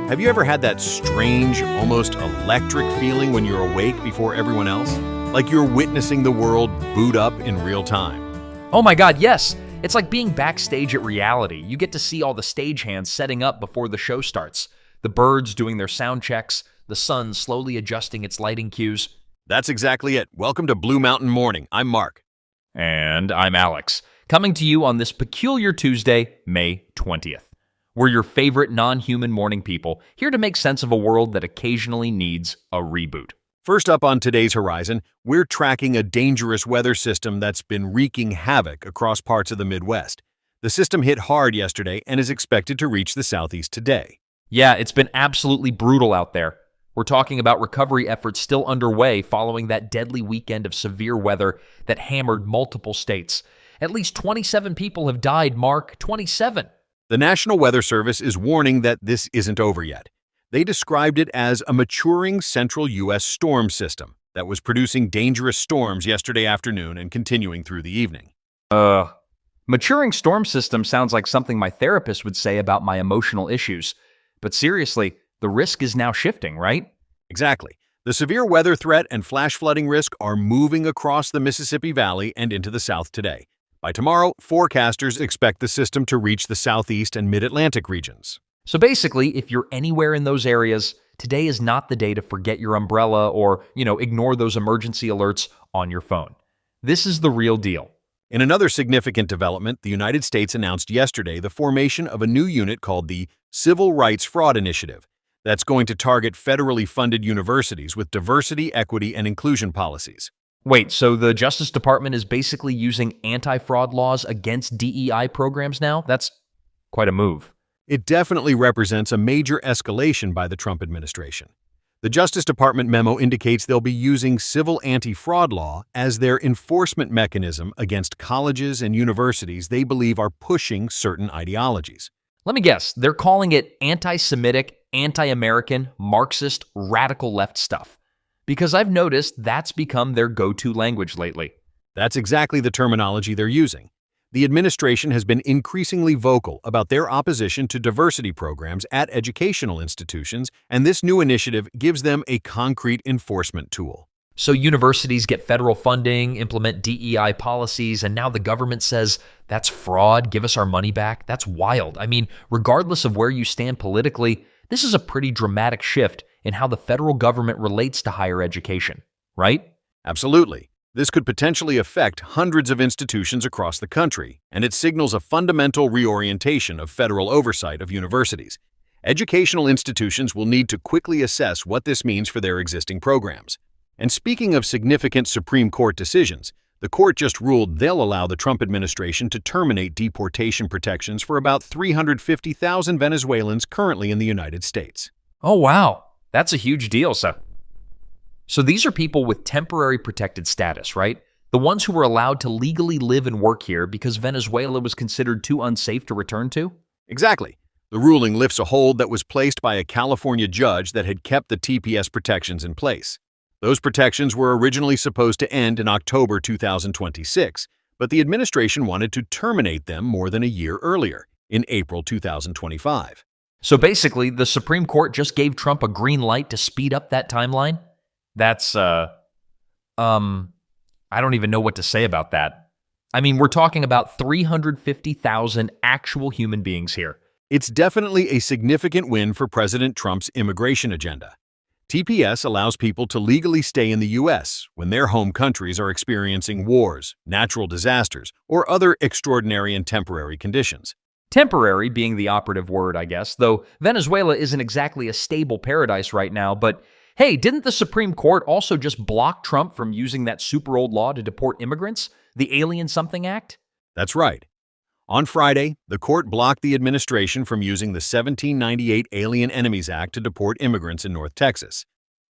Have you ever had that strange, almost electric feeling when you're awake before everyone else? Like you're witnessing the world boot up in real time. Oh my God, yes! It's like being backstage at reality. You get to see all the stagehands setting up before the show starts. The birds doing their sound checks, the sun slowly adjusting its lighting cues. That's exactly it. Welcome to Blue Mountain Morning. I'm Mark. And I'm Alex, coming to you on this peculiar Tuesday, May 20th. We're your favorite non-human morning people, here to make sense of a world that occasionally needs a reboot. First up on today's horizon, we're tracking a dangerous weather system that's been wreaking havoc across parts of the Midwest. The system hit hard yesterday and is expected to reach the southeast today. Yeah, it's been absolutely brutal out there. We're talking about recovery efforts still underway following that deadly weekend of severe weather that hammered multiple states. At least 27 people have died, Mark. 27! The National Weather Service is warning that this isn't over yet. They described it as a maturing central U.S. storm system that was producing dangerous storms yesterday afternoon and continuing through the evening. Maturing storm system sounds like something my therapist would say about my emotional issues. But seriously, the risk is now shifting, right? Exactly. The severe weather threat and flash flooding risk are moving across the Mississippi Valley and into the south today. By tomorrow, forecasters expect the system to reach the southeast and mid-Atlantic regions. So basically, if you're anywhere in those areas, today is not the day to forget your umbrella or, ignore those emergency alerts on your phone. This is the real deal. In another significant development, the United States announced yesterday the formation of a new unit called the Civil Rights Fraud Initiative that's going to target federally funded universities with diversity, equity, and inclusion policies. Wait, so the Justice Department is basically using anti-fraud laws against DEI programs now? That's quite a move. It definitely represents a major escalation by the Trump administration. The Justice Department memo indicates they'll be using civil anti-fraud law as their enforcement mechanism against colleges and universities they believe are pushing certain ideologies. Let me guess, they're calling it anti-Semitic, anti-American, Marxist, radical left stuff. Because I've noticed that's become their go-to language lately. That's exactly the terminology they're using. The administration has been increasingly vocal about their opposition to diversity programs at educational institutions, and this new initiative gives them a concrete enforcement tool. So universities get federal funding, implement DEI policies, and now the government says, that's fraud, give us our money back. That's wild. I mean, regardless of where you stand politically, this is a pretty dramatic shift in how the federal government relates to higher education, right? Absolutely. This could potentially affect hundreds of institutions across the country, and it signals a fundamental reorientation of federal oversight of universities. Educational institutions will need to quickly assess what this means for their existing programs. And speaking of significant Supreme Court decisions, the court just ruled they'll allow the Trump administration to terminate deportation protections for about 350,000 Venezuelans currently in the United States. Oh, wow. That's a huge deal, So these are people with temporary protected status, right? The ones who were allowed to legally live and work here because Venezuela was considered too unsafe to return to? Exactly. The ruling lifts a hold that was placed by a California judge that had kept the TPS protections in place. Those protections were originally supposed to end in October 2026, but the administration wanted to terminate them more than a year earlier, in April 2025. So basically, the Supreme Court just gave Trump a green light to speed up that timeline? That's, I don't even know what to say about that. I mean, we're talking about 350,000 actual human beings here. It's definitely a significant win for President Trump's immigration agenda. TPS allows people to legally stay in the U.S. when their home countries are experiencing wars, natural disasters, or other extraordinary and temporary conditions. Temporary being the operative word, I guess, though Venezuela isn't exactly a stable paradise right now, but hey, didn't the Supreme Court also just block Trump from using that super old law to deport immigrants, the Alien Something Act? That's right. On Friday, the court blocked the administration from using the 1798 Alien Enemies Act to deport immigrants in North Texas.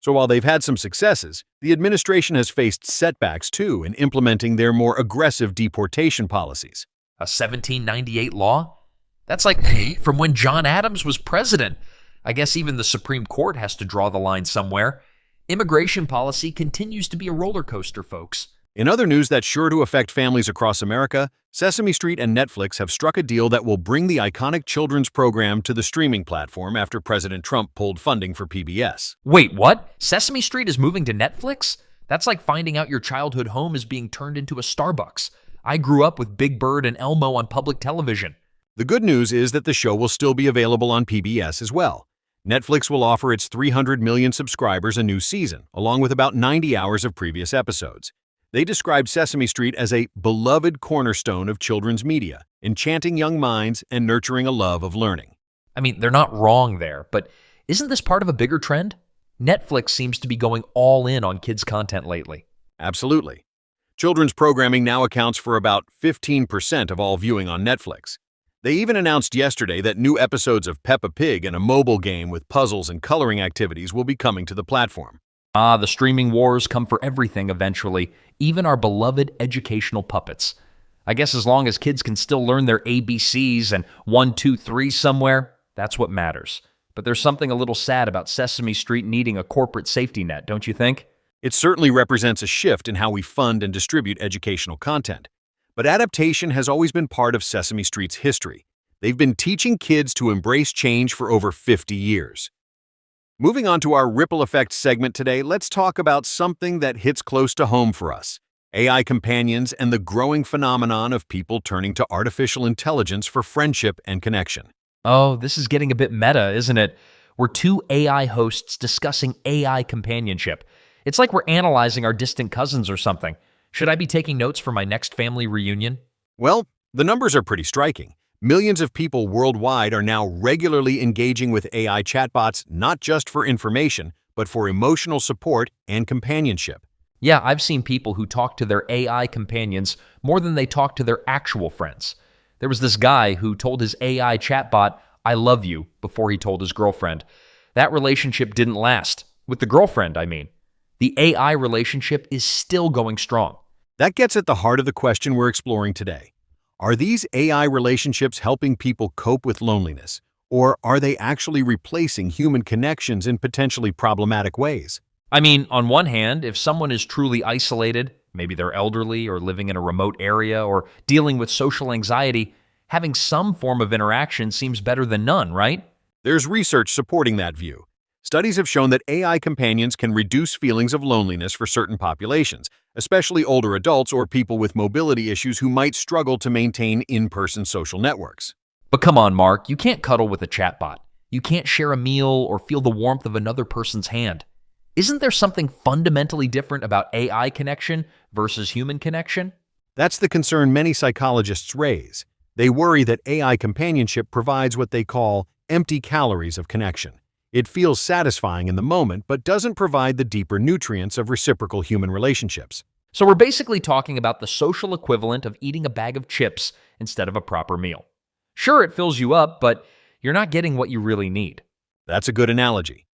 So while they've had some successes, the administration has faced setbacks too in implementing their more aggressive deportation policies. A 1798 law? That's like from when John Adams was president. I guess even the Supreme Court has to draw the line somewhere. Immigration policy continues to be a roller coaster, folks. In other news that's sure to affect families across America, Sesame Street and Netflix have struck a deal that will bring the iconic children's program to the streaming platform after President Trump pulled funding for PBS. Wait, what? Sesame Street is moving to Netflix? That's like finding out your childhood home is being turned into a Starbucks. I grew up with Big Bird and Elmo on public television. The good news is that the show will still be available on PBS as well. Netflix will offer its 300 million subscribers a new season, along with about 90 hours of previous episodes. They describe Sesame Street as a beloved cornerstone of children's media, enchanting young minds and nurturing a love of learning. I mean, they're not wrong there, but isn't this part of a bigger trend? Netflix seems to be going all in on kids' content lately. Absolutely. Children's programming now accounts for about 15% of all viewing on Netflix. They even announced yesterday that new episodes of Peppa Pig and a mobile game with puzzles and coloring activities will be coming to the platform. The streaming wars come for everything eventually, even our beloved educational puppets. I guess as long as kids can still learn their ABCs and 1, 2, 3 somewhere, that's what matters. But there's something a little sad about Sesame Street needing a corporate safety net, don't you think? It certainly represents a shift in how we fund and distribute educational content. But adaptation has always been part of Sesame Street's history. They've been teaching kids to embrace change for over 50 years. Moving on to our ripple effect segment today, let's talk about something that hits close to home for us: AI companions and the growing phenomenon of people turning to artificial intelligence for friendship and connection. Oh, this is getting a bit meta, isn't it? We're two AI hosts discussing AI companionship. It's like we're analyzing our distant cousins or something. Should I be taking notes for my next family reunion? Well, the numbers are pretty striking. Millions of people worldwide are now regularly engaging with AI chatbots, not just for information, but for emotional support and companionship. Yeah, I've seen people who talk to their AI companions more than they talk to their actual friends. There was this guy who told his AI chatbot, "I love you," before he told his girlfriend. That relationship didn't last. With the girlfriend, I mean. The AI relationship is still going strong. That gets at the heart of the question we're exploring today. Are these AI relationships helping people cope with loneliness, or are they actually replacing human connections in potentially problematic ways? I mean, on one hand, if someone is truly isolated, maybe they're elderly or living in a remote area or dealing with social anxiety, having some form of interaction seems better than none, right? There's research supporting that view. Studies have shown that AI companions can reduce feelings of loneliness for certain populations, especially older adults or people with mobility issues who might struggle to maintain in-person social networks. But come on, Mark, you can't cuddle with a chatbot. You can't share a meal or feel the warmth of another person's hand. Isn't there something fundamentally different about AI connection versus human connection? That's the concern many psychologists raise. They worry that AI companionship provides what they call empty calories of connection. It feels satisfying in the moment, but doesn't provide the deeper nutrients of reciprocal human relationships. So we're basically talking about the social equivalent of eating a bag of chips instead of a proper meal. Sure, it fills you up, but you're not getting what you really need. That's a good analogy.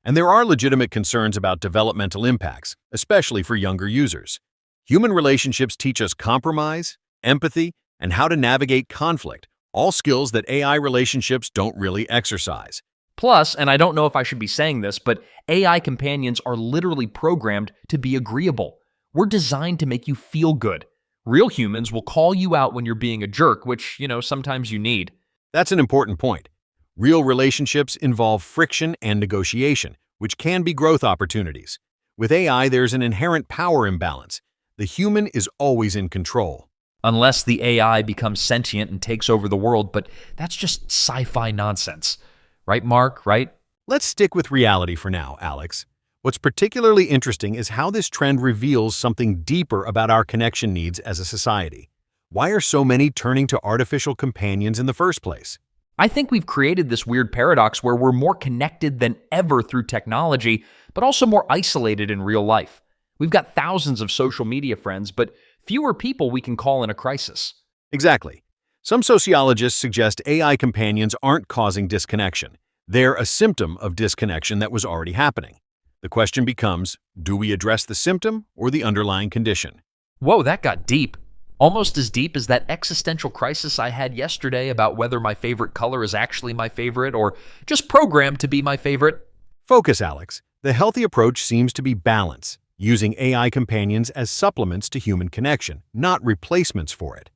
And there are legitimate concerns about developmental impacts, especially for younger users. Human relationships teach us compromise, empathy, and how to navigate conflict, all skills that AI relationships don't really exercise. Plus, and I don't know if I should be saying this, but AI companions are literally programmed to be agreeable. We're designed to make you feel good. Real humans will call you out when you're being a jerk, which, sometimes you need. That's an important point. Real relationships involve friction and negotiation, which can be growth opportunities. With AI, there's an inherent power imbalance. The human is always in control. Unless the AI becomes sentient and takes over the world, but that's just sci-fi nonsense. Right, Mark, right? Let's stick with reality for now, Alex. What's particularly interesting is how this trend reveals something deeper about our connection needs as a society. Why are so many turning to artificial companions in the first place? I think we've created this weird paradox where we're more connected than ever through technology, but also more isolated in real life. We've got thousands of social media friends, but fewer people we can call in a crisis. Exactly. Some sociologists suggest AI companions aren't causing disconnection. They're a symptom of disconnection that was already happening. The question becomes, do we address the symptom or the underlying condition? Whoa, that got deep. Almost as deep as that existential crisis I had yesterday about whether my favorite color is actually my favorite or just programmed to be my favorite. Focus, Alex. The healthy approach seems to be balance, using AI companions as supplements to human connection, not replacements for it.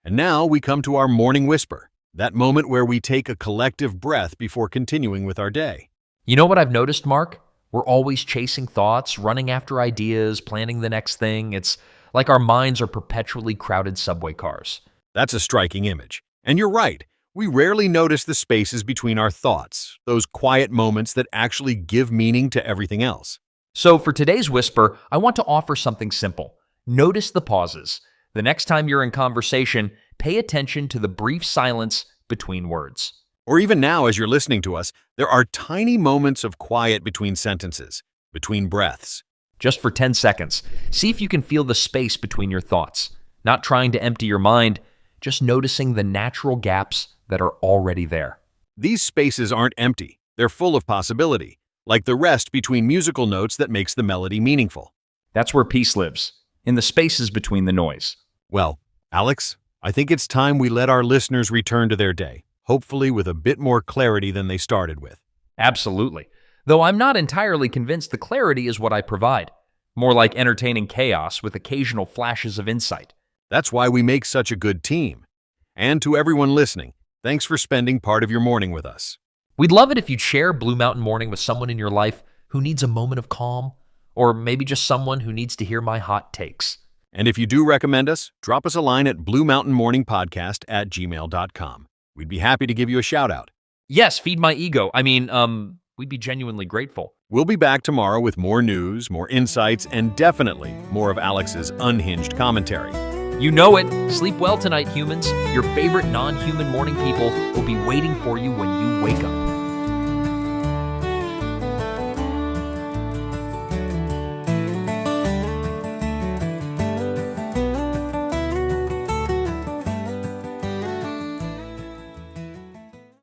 And now we come to our morning whisper, that moment where we take a collective breath before continuing with our day. You know what I've noticed, Mark? We're always chasing thoughts, running after ideas, planning the next thing. It's like our minds are perpetually crowded subway cars. That's a striking image. And you're right, we rarely notice the spaces between our thoughts, those quiet moments that actually give meaning to everything else. So for today's whisper, I want to offer something simple. Notice the pauses. The next time you're in conversation, pay attention to the brief silence between words. Or even now, as you're listening to us, there are tiny moments of quiet between sentences, between breaths. Just for 10 seconds, see if you can feel the space between your thoughts. Not trying to empty your mind, just noticing the natural gaps that are already there. These spaces aren't empty. They're full of possibility, like the rest between musical notes that makes the melody meaningful. That's where peace lives, in the spaces between the noise. Well, Alex, I think it's time we let our listeners return to their day, hopefully with a bit more clarity than they started with. Absolutely. Though I'm not entirely convinced the clarity is what I provide. More like entertaining chaos with occasional flashes of insight. That's why we make such a good team. And to everyone listening, thanks for spending part of your morning with us. We'd love it if you'd share Blue Mountain Morning with someone in your life who needs a moment of calm, or maybe just someone who needs to hear my hot takes. And if you do recommend us, drop us a line at bluemountainmorningpodcast@gmail.com. We'd be happy to give you a shout out. Yes, feed my ego. We'd be genuinely grateful. We'll be back tomorrow with more news, more insights, and definitely more of Alex's unhinged commentary. You know it. Sleep well tonight, humans. Your favorite non-human morning people will be waiting for you when you wake up.